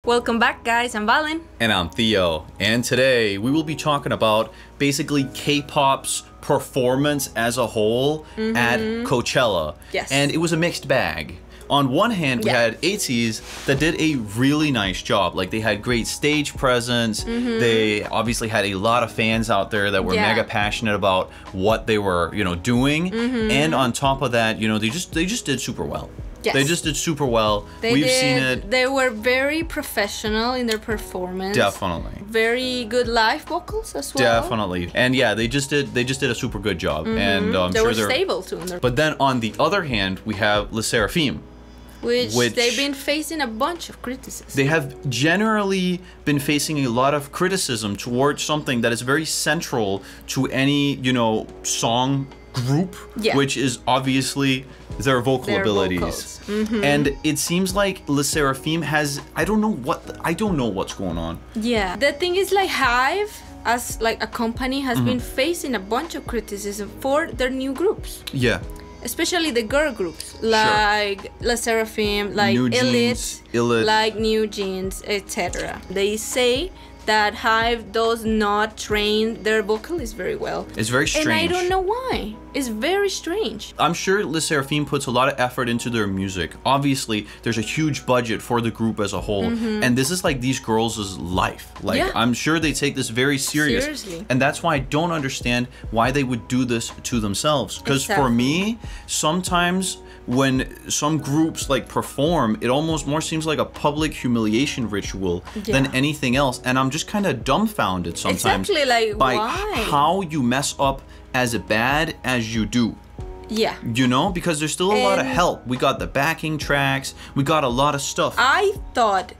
Welcome back, guys. I'm Valen. And I'm Theo. And today we will be talking about basically K-pop's performance as a whole at Coachella. Yes. And it was a mixed bag. On one hand, we had ATEEZ that did a really nice job. Like, they had great stage presence. They obviously had a lot of fans out there that were mega passionate about what they were, doing. And on top of that, they just did super well. Yes. They just did super well. We've seen it. They were very professional in their performance. Definitely. Very good live vocals as well. Definitely. And yeah, they just did a super good job. And I'm they sure were stable too. But then on the other hand, we have SSERAFIM. Which they've been facing a bunch of criticism. They have generally been facing a lot of criticism towards something that is very central to any, song group, which is obviously their vocal abilities. And it seems like SSERAFIM has, I don't know what's going on. Yeah. The thing is, like, HYBE as like a company has been facing a bunch of criticism for their new groups. Yeah. Especially the girl groups, like SSERAFIM, like Elite, like New Jeans, etc. They say that HYBE does not train their vocalists very well. It's very strange. And I don't know why. It's very strange. I'm sure SSERAFIM puts a lot of effort into their music. Obviously, there's a huge budget for the group as a whole. And this is like these girls' life. Like, I'm sure they take this very seriously. And that's why I don't understand why they would do this to themselves. Because for me, sometimes when some groups like perform, it almost more seems like a public humiliation ritual than anything else. And I'm just kind of dumbfounded sometimes by how you mess up as bad as you do. Yeah. Because there's still a lot of help. We got the backing tracks. We got a lot of stuff. I thought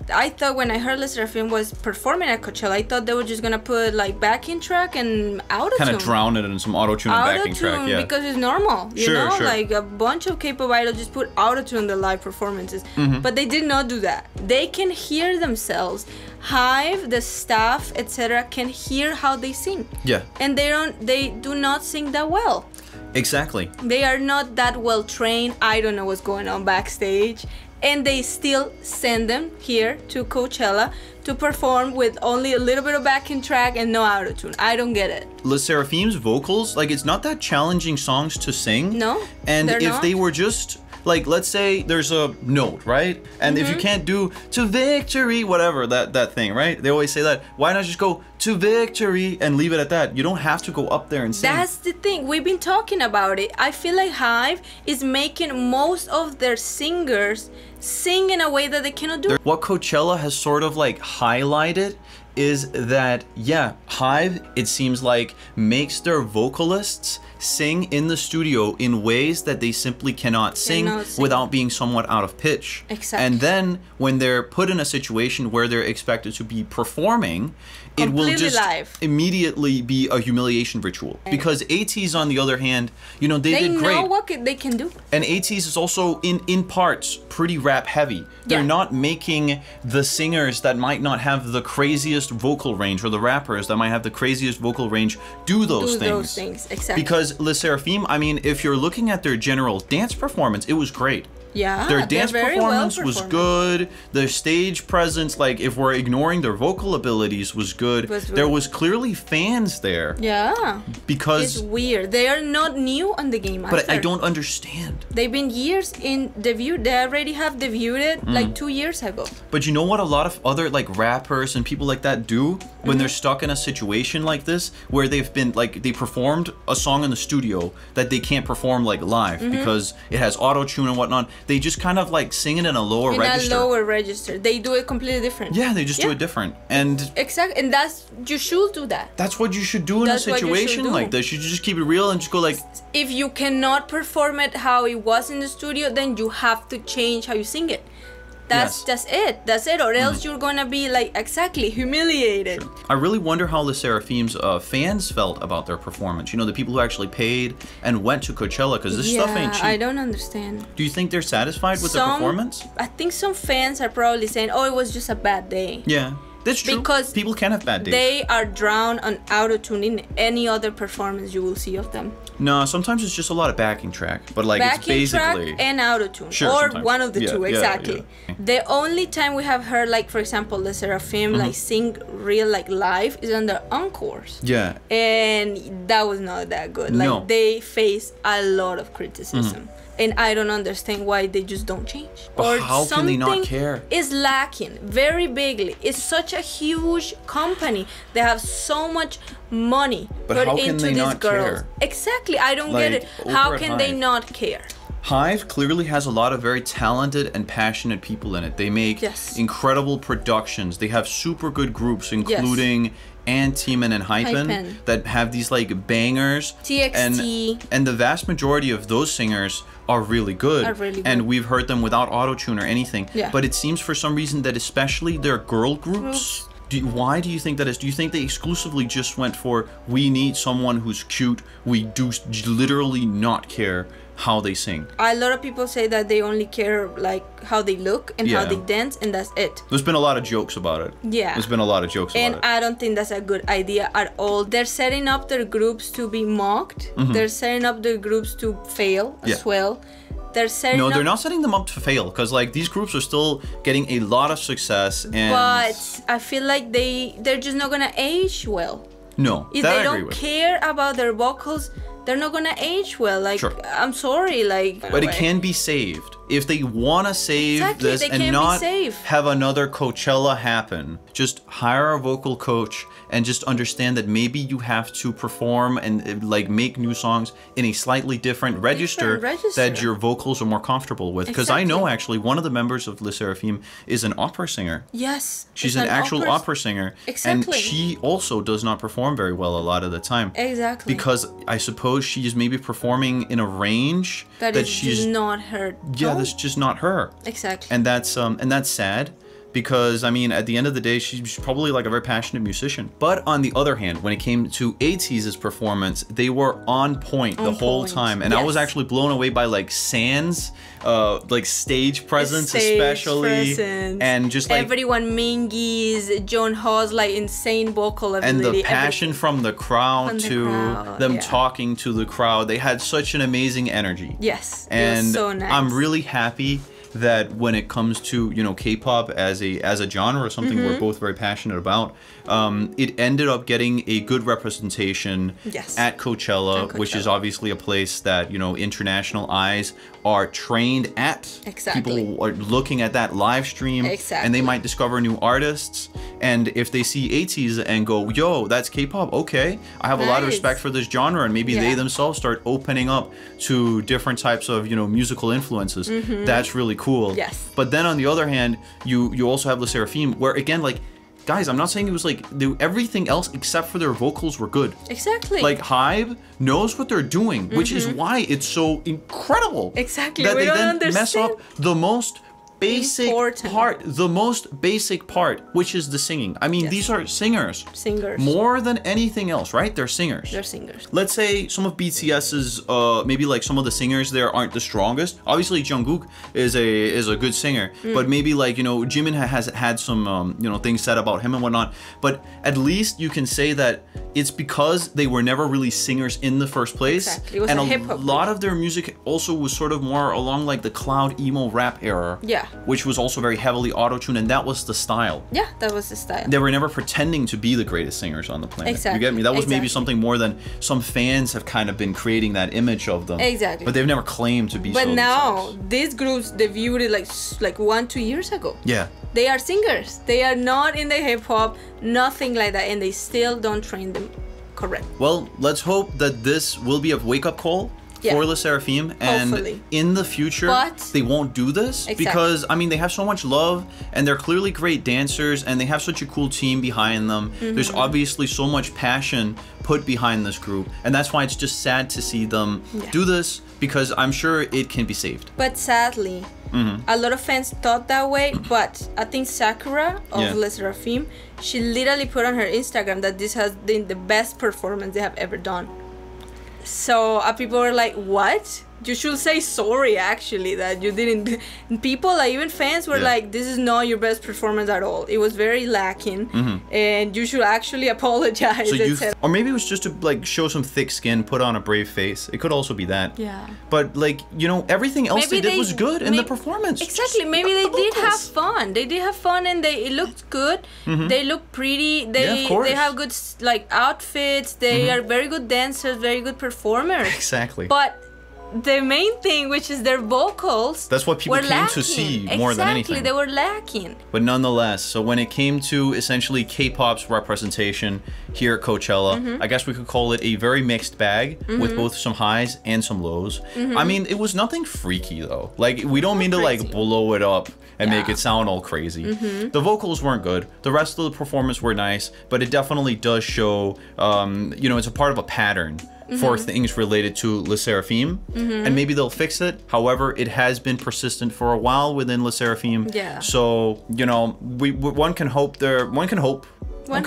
when I heard SSERAFIM was performing at Coachella, I thought they were just gonna put like backing track and auto-tune. Kind of drown it in some auto-tune and backing track, yeah. Because it's normal, you know? Like a bunch of K-pop idols just put auto-tune in their live performances. But they did not do that. They can hear themselves. HYBE, the staff, etc. can hear how they sing. Yeah. And they do not sing that well. Exactly. They are not that well trained. I don't know what's going on backstage. And they still send them here to Coachella to perform with only a little bit of backing track and no auto-tune. I don't get it. SSERAFIM's vocals, like, it's not that challenging songs to sing. No, and if they were just, like, let's say there's a note, right? And if you can't do to victory, whatever, that thing, right? They always say that. Why not just go to victory and leave it at that? You don't have to go up there and sing. That's the thing. We've been talking about it. I feel like HYBE is making most of their singers sing in a way that they cannot do. What Coachella has sort of like highlighted is that, HYBE, it seems like, makes their vocalists sing in the studio in ways that they simply cannot sing without being somewhat out of pitch. Exactly. And then when they're put in a situation where they're expected to be performing, it will just immediately be a humiliation ritual. Because ATEEZ, on the other hand, they did great. They know what they can do. And ATEEZ is also, in parts, pretty rap heavy. They're not making the singers that might not have the craziest vocal range, or the rappers that might have the craziest vocal range, do those things. Exactly. Because SSERAFIM, I mean, if you're looking at their general dance performance, it was great. Yeah, their dance performance was good. Their stage presence, like, if we're ignoring their vocal abilities, was good. There was clearly fans there. Yeah. Because it's weird. They are not new on the game. But I don't understand. They've been years in debut. They already have debuted like 2 years ago. But you know what a lot of other like rappers and people like that do when they're stuck in a situation like this, where they've been like, they performed a song in the studio that they can't perform like live because it has auto-tune and whatnot. They just kind of like sing it in a lower register. In a lower register. They do it completely different. Yeah, they just do it different. And exactly. And you should do that. That's what you should do in a situation like this. You should just keep it real and just go like, if you cannot perform it how it was in the studio, then you have to change how you sing it. That's it, or else you're gonna be like humiliated. I really wonder how SSERAFIM's fans felt about their performance. The people who actually paid and went to Coachella, because this stuff ain't cheap. I don't understand. Do you think they're satisfied with their performance? I think some fans are probably saying, oh, it was just a bad day. Yeah. That's true. Because people can have bad days. They are drowned on auto-tune in any other performance you will see of them. No, sometimes it's just a lot of backing track, but like backing it's basically track and auto-tune, sure, or sometimes. one of the two, exactly. Yeah. The only time we have heard, like for example, the SSERAFIM like sing real like live is on the encores. Yeah. And that was not that good. Like they face a lot of criticism. And I don't understand why they just don't change. But or how can they not care? Is lacking very bigly. It's such a huge company. They have so much money put into these girls. Exactly. I don't get it. How can they not care? Hive clearly has a lot of very talented and passionate people in it. They make incredible productions. They have super good groups, including Teeman and Hypen, that have these like bangers. TXT. And the vast majority of those singers are really good. And we've heard them without auto-tune or anything. Yeah. But it seems for some reason that especially their girl groups, why do you think that is? Do you think they exclusively just went for, we need someone who's cute, we do literally not care how they sing? A lot of people say that they only care like how they look and how they dance, and that's it. There's been a lot of jokes about it. Yeah. There's been a lot of jokes about it. And I don't think that's a good idea at all. They're setting up their groups to be mocked. They're setting up their groups to fail as well. They're setting they're not setting them up to fail, because like these groups are still getting a lot of success, and but I feel like they're just not gonna age well. No, if they don't care about their vocals, they're not gonna age well. Like, I'm sorry, like. But it can be saved. If they want to save this and not have another Coachella happen, just hire a vocal coach and just understand that maybe you have to perform and like make new songs in a slightly different register that your vocals are more comfortable with. Because I know actually one of the members of SSERAFIM is an opera singer. Yes. She's an actual opera singer. Exactly. And she also does not perform very well a lot of the time. Exactly. Because I suppose she's maybe performing in a range that she's not her. Yeah, that's just not her. Exactly. And that's sad. Because, I mean, at the end of the day, she's probably like a very passionate musician. But on the other hand, when it came to ATEEZ's performance, they were on point the whole time. And I was actually blown away by like San's like stage presence, especially. And just like everyone, Mingy's, John Ho's like insane vocal ability. And the passion from the crowd them talking to the crowd. They had such an amazing energy. Yes. And it was so nice. I'm really happy that when it comes to, you know, K-pop as a genre, something we're both very passionate about, it ended up getting a good representation at Coachella, which is obviously a place that, you know, international eyes are trained at. Exactly. People are looking at that live stream, and they might discover new artists. And if they see ATEEZ and go, yo, that's K-pop, okay, I have a lot of respect for this genre, and maybe they themselves start opening up to different types of, you know, musical influences. That's really cool. Yes. But then on the other hand, you also have SSERAFIM, where again, like, guys, I'm not saying it was like everything else except for their vocals were good. Exactly. Like Hive knows what they're doing, which is why it's so incredible. Exactly. That we they don't then understand. mess up the most basic part, which is the singing. I mean, these are singers. More than anything else, right? They're singers. They're singers. Let's say some of BTS's, maybe like some of the singers there aren't the strongest. Obviously, Jungkook is a good singer, but maybe like, you know, Jimin has had some, you know, things said about him and whatnot. But at least you can say that it's because they were never really singers in the first place. Exactly. It was and a hip-hop lot of their music also was sort of more along like the cloud emo rap era. Yeah. Which was also very heavily auto-tuned, and that was the style. Yeah, that was the style. They were never pretending to be the greatest singers on the planet. Exactly. You get me? That was maybe something more than some fans have kind of been creating that image of them. Exactly. But they've never claimed to be so But now, themselves. these groups debuted like 1-2 years ago. Yeah. They are singers. They are not in the hip-hop, nothing like that, and they still don't train them correct. Well, let's hope that this will be a wake-up call for SSERAFIM, and in the future they won't do this because I mean they have so much love and they're clearly great dancers and they have such a cool team behind them. There's obviously so much passion put behind this group, and that's why it's just sad to see them do this, because I'm sure it can be saved. But sadly, a lot of fans thought that way, but I think Sakura of SSERAFIM, she literally put on her Instagram that this has been the best performance they have ever done. So people were like, what? you should say sorry actually that you didn't. People, like even fans, were like, "This is not your best performance at all. It was very lacking, and you should actually apologize." So or maybe it was just to like show some thick skin, put on a brave face. It could also be that. Yeah. But like, you know, everything else they did was good in the performance. Exactly. Maybe they did have fun. They did have fun, and it looked good. They look pretty. They have good like outfits. They are very good dancers, very good performers. Exactly. But the main thing, which is their vocals, that's what people came to see more than anything. Exactly, they were lacking. But nonetheless, so when it came to essentially K-pop's representation here at Coachella, I guess we could call it a very mixed bag with both some highs and some lows. I mean, it was nothing freaky though. Like, we don't mean to like blow it up and make it sound all crazy. The vocals weren't good. The rest of the performance were nice, but it definitely does show, you know, it's a part of a pattern for things related to SSERAFIM, and maybe they'll fix it. However, it has been persistent for a while within SSERAFIM. Yeah. So, you know, one can hope one can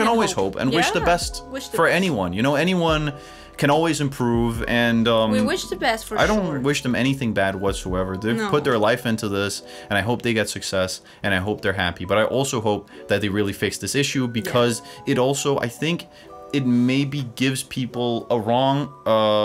always hope and wish the best for anyone. You know, anyone can always improve, and we wish the best for sure. I don't wish them anything bad whatsoever. They've put their life into this, and I hope they get success, and I hope they're happy. But I also hope that they really fix this issue, because it also, I think, it maybe gives people a wrong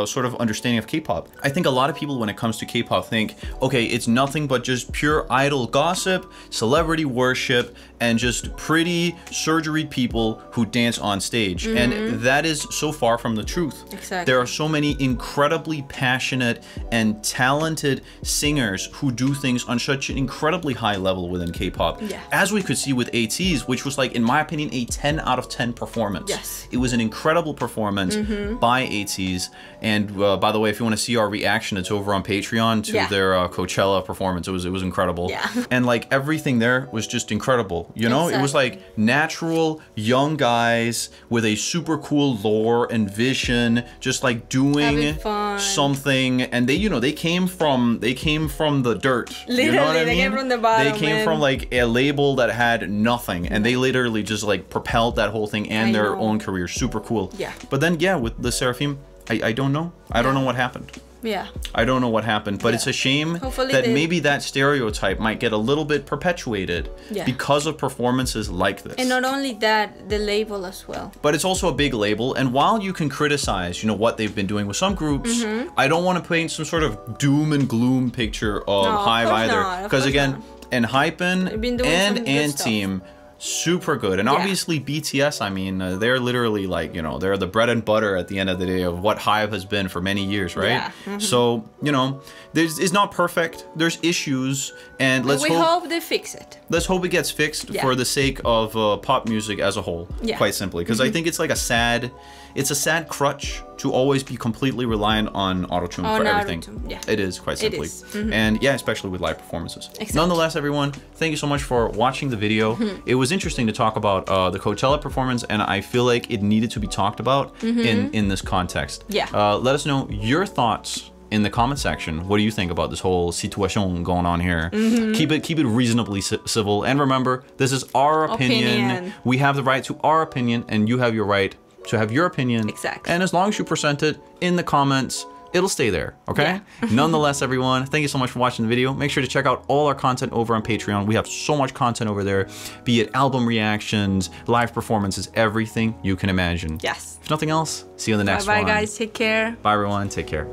sort of understanding of K-pop. I think a lot of people, when it comes to K-pop, think, okay, it's nothing but just pure idol gossip, celebrity worship, and just pretty surgeried people who dance on stage. And that is so far from the truth. Exactly. There are so many incredibly passionate and talented singers who do things on such an incredibly high level within K-pop. Yeah. As we could see with ATEEZ, which was like, in my opinion, a 10 out of 10 performance. Yes. It was an incredible performance by ATEEZ. And by the way, if you want to see our reaction, it's over on Patreon to their Coachella performance. It was incredible. Yeah. And like everything there was just incredible. You know, it was like natural young guys with a super cool lore and vision, just like doing something. And they, you know, they came from the dirt. Literally, you know what I mean? They came from the bottom. They came from like a label that had nothing, and they literally just like propelled that whole thing and their own career. Super cool. Yeah. But then with the SSERAFIM, I don't know. I don't know what happened. Yeah. I don't know what happened, but it's a shame that maybe that stereotype might get a little bit perpetuated because of performances like this. And not only that, the label as well. But it's also a big label, and while you can criticize, you know, what they've been doing with some groups, I don't want to paint some sort of doom and gloom picture of HYBE either. Because again, ENHYPEN and ANTEEM, super good. And obviously BTS, I mean, they're literally like, you know, they're the bread and butter at the end of the day of what HYBE has been for many years, right? Yeah. So, you know, it's not perfect. There's issues, and let's hope they fix it. Let's hope it gets fixed for the sake of pop music as a whole, quite simply. Because I think it's like a sad crutch to always be completely reliant on autotune for everything. It is, quite simply. It is. And yeah, especially with live performances. Nonetheless, everyone, thank you so much for watching the video. It was interesting to talk about the Coachella performance, and I feel like it needed to be talked about in this context. Yeah. Let us know your thoughts in the comment section. What do you think about this whole situation going on here? Keep it reasonably civil, and remember, this is our opinion. We have the right to our opinion, and you have your right to have your opinion. Exactly. And as long as you present it in the comments, it'll stay there, okay? Nonetheless, everyone, thank you so much for watching the video. Make sure to check out all our content over on Patreon. We have so much content over there, be it album reactions, live performances, everything you can imagine. Yes. If nothing else, see you in the next one. Bye, guys. Take care. Bye, everyone. Take care.